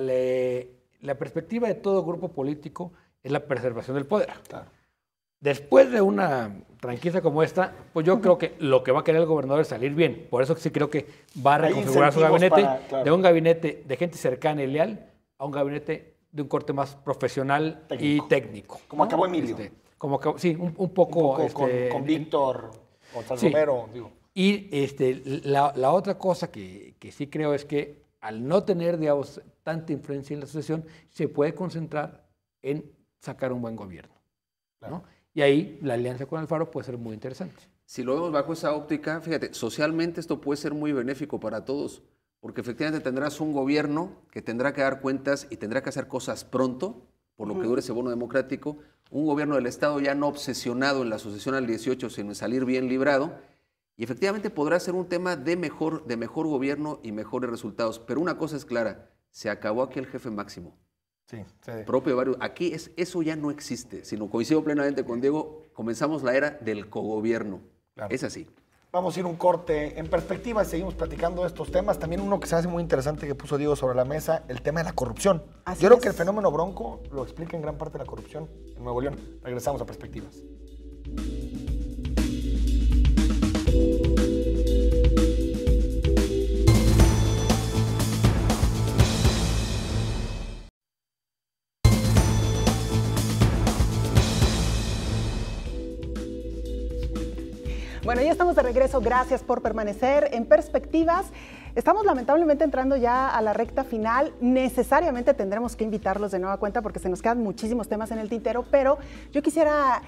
la perspectiva de todo grupo político es la preservación del poder. Claro. Después de una franquicia como esta, pues yo creo que lo que va a querer el gobernador es salir bien. Por eso sí creo que va a Hay reconfigurar su incentivos gabinete para- claro. de un gabinete de gente cercana y leal a un gabinete de un corte más profesional y técnico. Como acabó Emilio. Sí, un poco. Un poco con Víctor, González Sí. Romero, digo. Y la otra cosa que sí creo es que al no tener, digamos, tanta influencia en la sucesión, se puede concentrar en sacar un buen gobierno. ¿no? Y ahí la alianza con Alfaro puede ser muy interesante. Si lo vemos bajo esa óptica, fíjate, socialmente esto puede ser muy benéfico para todos, porque efectivamente tendrás un gobierno que tendrá que dar cuentas y tendrá que hacer cosas pronto, por lo que dure ese bono democrático, un gobierno del Estado ya no obsesionado en la sucesión al 18, sino en salir bien librado, y efectivamente podrá ser un tema de mejor gobierno y mejores resultados. Pero una cosa es clara, se acabó aquí el jefe máximo. Sí, sí. Propio de varios. Aquí eso ya no existe, sino coincido plenamente con Diego, comenzamos la era del cogobierno. Claro. Es así. Vamos a ir un corte en perspectiva y seguimos platicando de estos temas. También uno que se hace muy interesante que puso Diego sobre la mesa, el tema de la corrupción. Así Yo creo es. que el fenómeno Bronco lo explica en gran parte la corrupción en Nuevo León. Regresamos a perspectivas. Bueno, ya estamos de regreso. Gracias por permanecer en Perspectivas. Estamos lamentablemente entrando ya a la recta final. Necesariamente tendremos que invitarlos de nueva cuenta porque se nos quedan muchísimos temas en el tintero, pero yo quisiera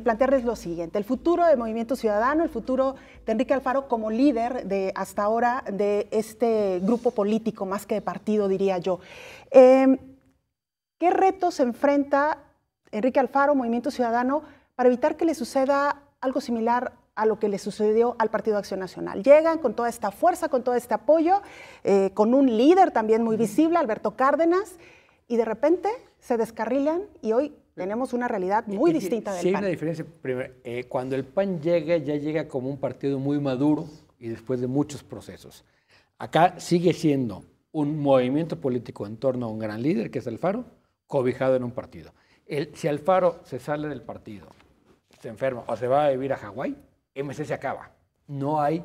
plantearles lo siguiente. El futuro de Movimiento Ciudadano, el futuro de Enrique Alfaro como líder de hasta ahora de este grupo político, más que de partido, diría yo. ¿Qué retos enfrenta Enrique Alfaro, Movimiento Ciudadano, para evitar que le suceda algo similar a lo que le sucedió al Partido Acción Nacional? Llegan con toda esta fuerza, con todo este apoyo, con un líder también muy visible, Alberto Cárdenas, y de repente se descarrilan y hoy tenemos una realidad muy distinta del Sí, hay PAN. una diferencia. Primero, cuando el PAN llega, ya llega como un partido muy maduro y después de muchos procesos. Acá sigue siendo un movimiento político en torno a un gran líder, que es Alfaro, cobijado en un partido. Si Alfaro se sale del partido, se enferma o se va a vivir a Hawái, MC se acaba. No hay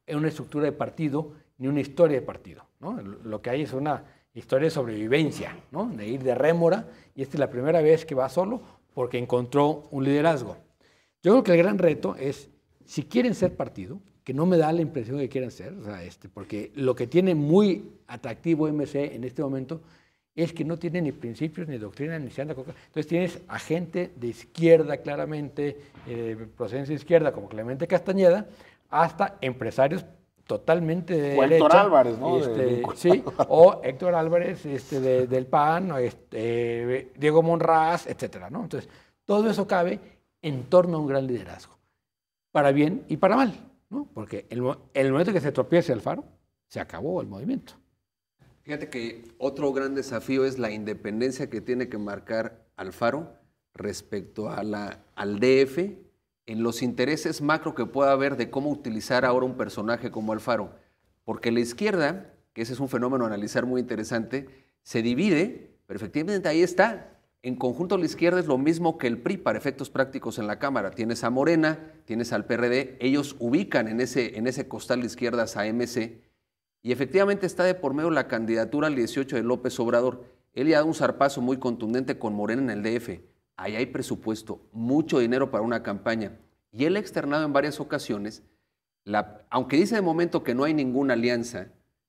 una estructura de partido ni una historia de partido, ¿no? Lo que hay es una historia de sobrevivencia, ¿no? De ir de rémora, y esta es la primera vez que va solo porque encontró un liderazgo. Yo creo que el gran reto es, si quieren ser partido, que no me da la impresión de que quieran ser, o sea, porque lo que tiene muy atractivo MC en este momento es que no tiene ni principios, ni doctrina, ni se anda con... Entonces tienes a gente de izquierda claramente, procedencia de izquierda como Clemente Castañeda, hasta empresarios totalmente de O derecha. Héctor Álvarez, ¿no? Sí, o Héctor Álvarez del PAN, o Diego Monraz, etcétera, ¿no? Entonces, todo eso cabe en torno a un gran liderazgo, para bien y para mal, ¿no? Porque el momento que se tropiece Alfaro, se acabó el movimiento. Fíjate que otro gran desafío es la independencia que tiene que marcar Alfaro respecto a al DF en los intereses macro que pueda haber de cómo utilizar ahora un personaje como Alfaro. Porque la izquierda, que ese es un fenómeno a analizar muy interesante, se divide, pero efectivamente ahí está, en conjunto la izquierda es lo mismo que el PRI para efectos prácticos en la Cámara. Tienes a Morena, tienes al PRD, ellos ubican en ese costal de izquierdas a MC y efectivamente está de por medio la candidatura al 18 de López Obrador. Él ya da un zarpazo muy contundente con Morena en el DF. Ahí hay presupuesto, mucho dinero para una campaña. Y él ha externado en varias ocasiones, aunque dice de momento que no hay ninguna alianza,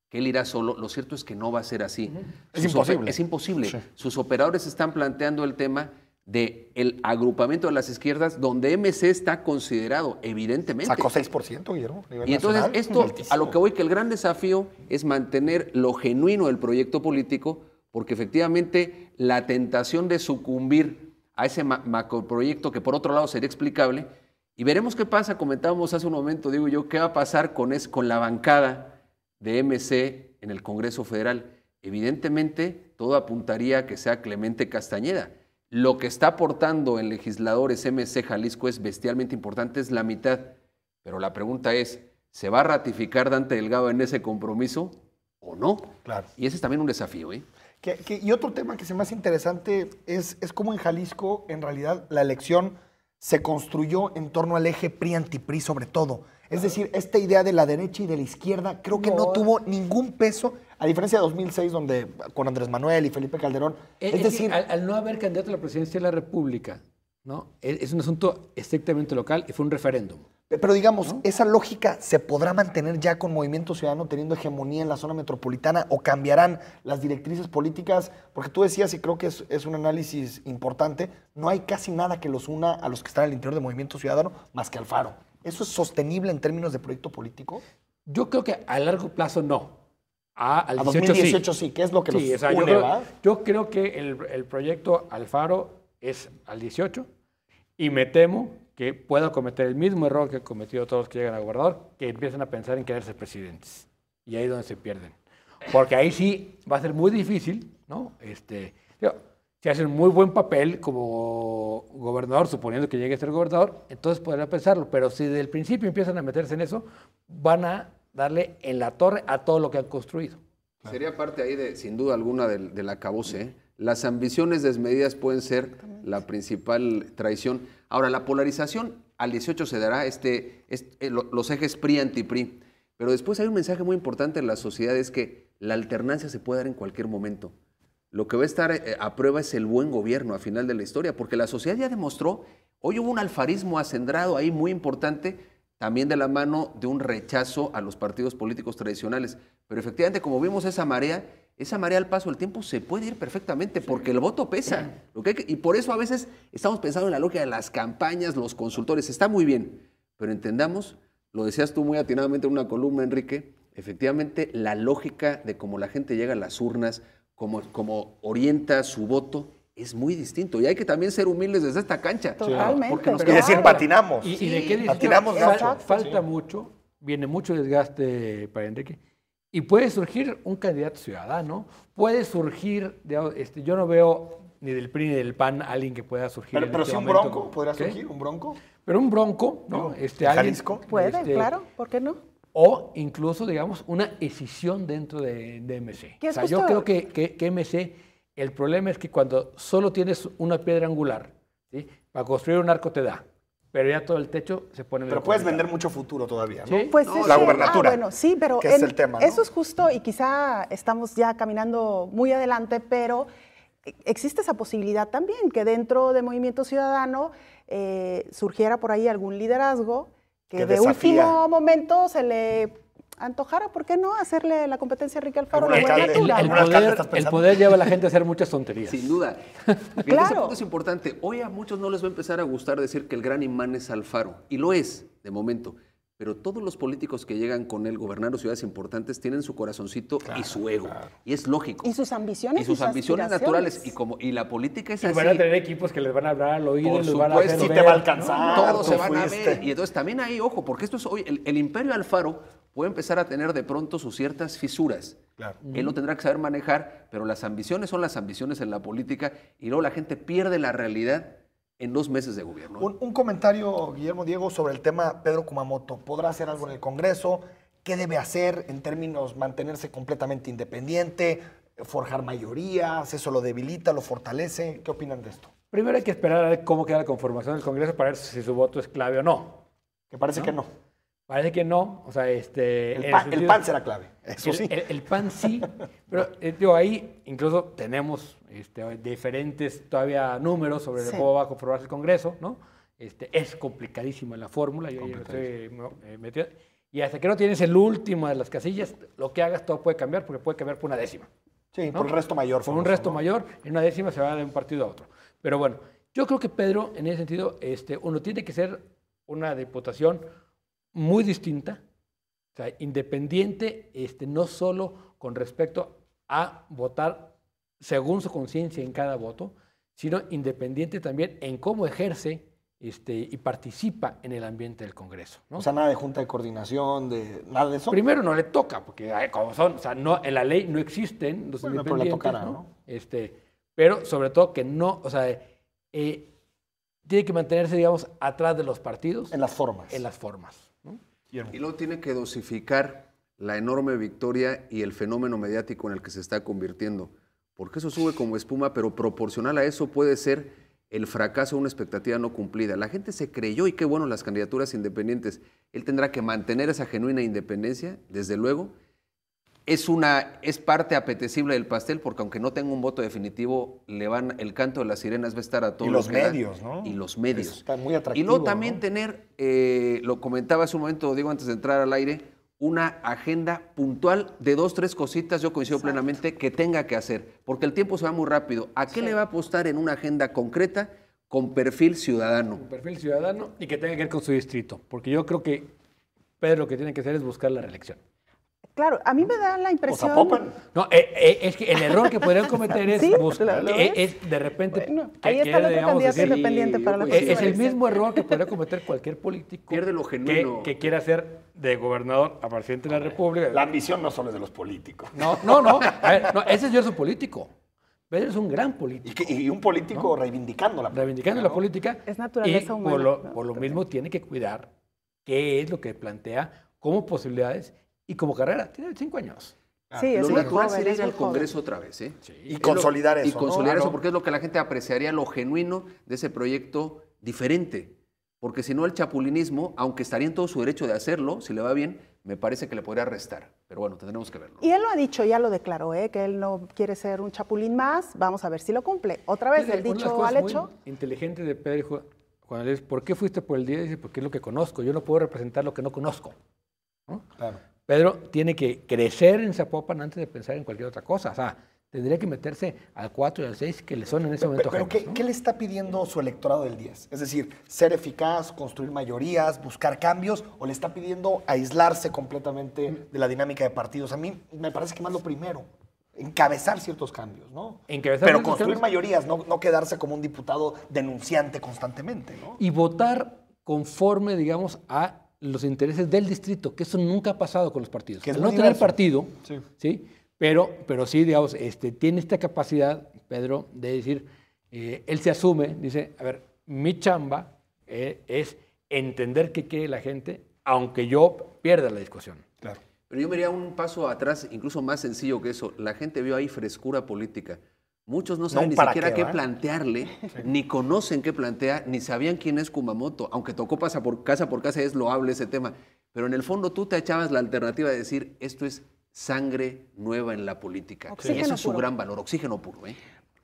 que él irá solo, lo cierto es que no va a ser así. Es imposible. Es imposible. Sí. Sus operadores están planteando el tema del agrupamiento de las izquierdas, donde MC está considerado, evidentemente. Sacó 6%, Guillermo. A nivel Y entonces nacional. esto, Altísimo. a lo que voy, que el gran desafío es mantener lo genuino del proyecto político, porque efectivamente la tentación de sucumbir a ese macroproyecto, que por otro lado sería explicable, y veremos qué pasa, comentábamos hace un momento, digo yo, qué va a pasar con la bancada de MC en el Congreso Federal. Evidentemente, todo apuntaría a que sea Clemente Castañeda. Lo que está aportando en legisladores MC Jalisco es bestialmente importante, es la mitad. Pero la pregunta es, ¿se va a ratificar Dante Delgado en ese compromiso o no? Claro. Y ese es también un desafío, ¿eh? Y otro tema que se me hace interesante es cómo en Jalisco, en realidad, la elección se construyó en torno al eje PRI-ANTI-PRI sobre todo. Es decir, esta idea de la derecha y de la izquierda creo que no tuvo ningún peso, a diferencia de 2006, donde con Andrés Manuel y Felipe Calderón. Es decir, al no haber candidato a la presidencia de la República, ¿no? Es un asunto estrictamente local y fue un referéndum. pero digamos, ¿esa lógica se podrá mantener ya con Movimiento Ciudadano teniendo hegemonía en la zona metropolitana o cambiarán las directrices políticas? Porque tú decías, y creo que es un análisis importante, no hay casi nada que los una a los que están al interior de Movimiento Ciudadano más que Alfaro. ¿Eso es sostenible en términos de proyecto político? Yo creo que a largo plazo no. Al A 18 2018 sí, ¿qué es lo que los o sea, une, va? yo creo que el proyecto Alfaro es al 18 y me temo que pueda cometer el mismo error que han cometido todos los que llegan a gobernador, que empiezan a pensar en querer ser presidentes. Y ahí es donde se pierden. Porque ahí sí va a ser muy difícil, ¿no? Si hacen muy buen papel como gobernador, suponiendo que llegue a ser gobernador, entonces podrá pensarlo. Pero si desde el principio empiezan a meterse en eso, van a darle en la torre a todo lo que han construido. Sería parte ahí, sin duda alguna, del acabose, ¿eh? Las ambiciones desmedidas pueden ser la principal traición. Ahora, la polarización al 18 se dará los ejes PRI-ANTI-PRI. Pero después hay un mensaje muy importante en la sociedad, es que la alternancia se puede dar en cualquier momento. Lo que va a estar a prueba es el buen gobierno a final de la historia, porque la sociedad ya demostró, hoy hubo un alfarismo acendrado ahí muy importante, también de la mano de un rechazo a los partidos políticos tradicionales. Pero efectivamente, como vimos esa marea al paso del tiempo se puede ir perfectamente, porque el voto pesa. Y por eso a veces estamos pensando en la lógica de las campañas, los consultores, está muy bien, pero entendamos, lo decías tú muy atinadamente en una columna, Enrique, efectivamente la lógica de cómo la gente llega a las urnas, cómo orienta su voto, es muy distinto. Y hay que también ser humildes desde esta cancha. Totalmente. Porque nos Y decir, patinamos. ¿Y de qué patinamos gacho. Falta mucho, viene mucho desgaste para Enrique. Y puede surgir un candidato ciudadano, puede surgir, yo no veo ni del PRI ni del PAN alguien que pueda surgir. Pero si un momento. bronco, ¿podría ¿Qué? surgir un bronco? Pero un bronco, ¿no? Jalisco. Puede, claro, ¿por qué no? O incluso, digamos, una escisión dentro de MC. Que O es sea, yo justo- creo que MC, el problema es que cuando solo tienes una piedra angular, ¿sí? Para construir un arco te da, pero ya todo el techo se pone en Pero el puedes complicado. vender mucho futuro todavía, ¿no? Sí. Pues No, la gubernatura. bueno, sí, pero que es el tema, ¿no? eso es justo y quizá estamos ya caminando muy adelante, pero existe esa posibilidad también, que dentro de Movimiento Ciudadano surgiera por ahí algún liderazgo que Que de desafía. último momento se le antojara, ¿por qué no?, hacerle la competencia a Enrique Alfaro a la Algún alcalde, gubernatura. algún alcalde estás El pensando. poder lleva a la gente a hacer muchas tonterías. Sin duda. Fíjate, Claro. ese punto es importante. Hoy a muchos no les va a empezar a gustar decir que el gran imán es Alfaro. Y lo es, de momento. Pero todos los políticos que llegan con él gobernando ciudades importantes tienen su corazoncito y su ego. Y es lógico. Y sus ambiciones. Y sus ambiciones naturales. aspiraciones. Y la política es Y así. van a tener equipos que les van a hablar al oído Por y les van a hacer supuesto. Sí ver, te va a ¿no? alcanzar. Todos tú se van a fuiste. ver. Y entonces también hay, ojo, porque esto es hoy, el imperio Alfaro puede empezar a tener de pronto sus ciertas fisuras. Claro. Él lo tendrá que saber manejar, pero las ambiciones son las ambiciones en la política y luego la gente pierde la realidad en 2 meses de gobierno. Un comentario, Guillermo Diego, sobre el tema Pedro Kumamoto. ¿Podrá hacer algo en el Congreso? ¿Qué debe hacer en términos mantenerse completamente independiente? forjar mayorías, eso lo debilita, lo fortalece. ¿Qué opinan de esto? Primero hay que esperar a ver cómo queda la conformación del Congreso para ver si su voto es clave o no. Que parece que no. Parece que no. O sea, el PAN será clave, eso sí. El PAN sí, pero digo, ahí incluso tenemos diferentes todavía números sobre cómo va a conformarse el Congreso, ¿no? Es complicadísima la fórmula, yo ya estoy metido. Y hasta que no tienes el último de las casillas, lo que hagas todo puede cambiar, porque puede cambiar por una décima. Sí, ¿no? por el resto mayor. Por un resto mayor, en una décima se va de un partido a otro. Pero bueno, yo creo que Pedro, en ese sentido, uno tiene que ser una diputación muy distinta, o sea, independiente, no solo con respecto a votar según su conciencia en cada voto, sino independiente también en cómo ejerce y participa en el ambiente del Congreso, ¿no? O sea, nada de junta de coordinación, nada de eso. Primero no le toca, porque como son, o sea, no, en la ley no existen los independientes, pero le tocará, ¿no? Pero sobre todo que no, o sea, tiene que mantenerse, digamos, atrás de los partidos. En las formas. En las formas, ¿no? Y luego tiene que dosificar la enorme victoria y el fenómeno mediático en el que se está convirtiendo, porque eso sube como espuma, pero proporcional a eso puede ser el fracaso de una expectativa no cumplida. La gente se creyó, y qué bueno, las candidaturas independientes. Él tendrá que mantener esa genuina independencia, desde luego. Es parte apetecible del pastel, porque aunque no tenga un voto definitivo, el canto de las sirenas va a estar a todos. Y los medios, ¿no? Y los medios. Está muy atractivo. Y luego también, ¿no? tener, lo comentaba hace un momento, digo, antes de entrar al aire, una agenda puntual de 2, 3 cositas, yo coincido plenamente, que tenga que hacer, porque el tiempo se va muy rápido. ¿A qué le va a apostar en una agenda concreta con perfil ciudadano? Con perfil ciudadano y que tenga que ver con su distrito, porque yo creo que Pedro lo que tiene que hacer es buscar la reelección. Claro, a mí me da la impresión... No, es que el error que podrían cometer es, sí, es de repente... Bueno, ahí está el otro candidato independiente para la próxima Es el elección. mismo error que podría cometer cualquier político. Pierde lo genuino. Que quiera ser de gobernador a presidente de la República. La ambición no solo es de los políticos. No. A ver, ese es su político. Pedro es un gran político. Y un político reivindicando la política. Reivindicando la política. Es naturaleza humana. Por lo mismo tiene que cuidar qué es lo que plantea como posibilidades y como carrera. Tiene 25 años. Sí, es Lo muy natural joven, sería es ir muy al Congreso otra vez, ¿eh? Sí. Y consolidar eso. Y consolidar ¿no? eso, porque es lo que la gente apreciaría, lo genuino de ese proyecto diferente. Porque si no, el chapulinismo, aunque estaría en todo su derecho de hacerlo, si le va bien, me parece que le podría restar. Pero bueno, tendremos que verlo. Y él lo ha dicho, ya lo declaró, que él no quiere ser un chapulín más. Vamos a ver si lo cumple. Otra vez, del dicho al hecho. Muy inteligente de Pedro, cuando le dice, ¿por qué fuiste por el día? Dice, porque es lo que conozco. Yo no puedo representar lo que no conozco, ¿no? Claro. Pedro tiene que crecer en Zapopan antes de pensar en cualquier otra cosa. O sea, tendría que meterse al 4 y al 6 que le son en ese momento Pero ajenos, ¿no? ¿qué le está pidiendo su electorado del 10? Es decir, ser eficaz, construir mayorías, buscar cambios, o le está pidiendo aislarse completamente de la dinámica de partidos. A mí me parece que más lo primero, encabezar ciertos cambios, ¿no? Pero construir mayorías, no quedarse como un diputado denunciante constantemente, ¿no? Y votar conforme, digamos, a los intereses del distrito, que eso nunca ha pasado con los partidos. Que es Al muy no tener diverso. partido, Sí. ¿sí? Pero sí, digamos, tiene esta capacidad, Pedro, de decir, él se asume, dice, a ver, mi chamba es entender qué quiere la gente, aunque yo pierda la discusión. Claro. Pero yo me iría un paso atrás, incluso más sencillo que eso. La gente vio ahí frescura política. Muchos no saben ni siquiera qué plantearle, ni conocen qué plantea, ni sabían quién es Kumamoto, aunque tocó casa por casa, es loable ese tema. Pero en el fondo tú te echabas la alternativa de decir, esto es sangre nueva en la política. Oxígeno y eso es su puro. gran valor, oxígeno puro.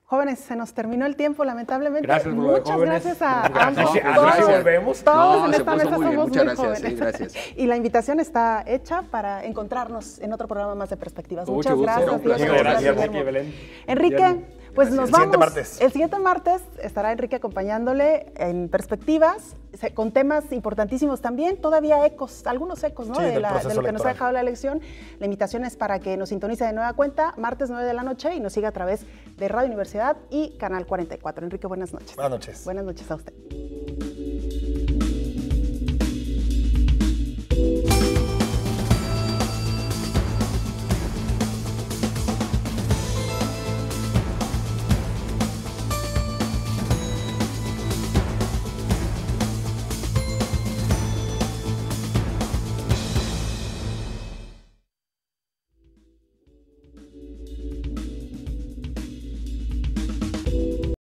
Jóvenes, se nos terminó el tiempo, lamentablemente. Gracias por lo de Muchas jóvenes. gracias a Gracias. ambos. Sí, Todos, volvemos. todos No, en se esta puso mesa muy bien. somos Muchas muy gracias, jóvenes. sí, gracias. Y la invitación está hecha para encontrarnos en otro programa más de Perspectivas. Con Muchas mucho gusto. gracias. Un placer. Diego. Gracias, Guillermo. Ricky, Belén. Enrique, Guillermo. pues nos El vamos. siguiente martes. El siguiente martes estará Enrique acompañándole en Perspectivas, con temas importantísimos también, todavía ecos, algunos ecos, ¿no? Sí, de del lo proceso que nos ha electoral. dejado la elección. La invitación es para que nos sintonice de nueva cuenta, martes 9 de la noche, y nos siga a través de Radio Universidad y Canal 44. Enrique, buenas noches. Buenas noches. Buenas noches a usted.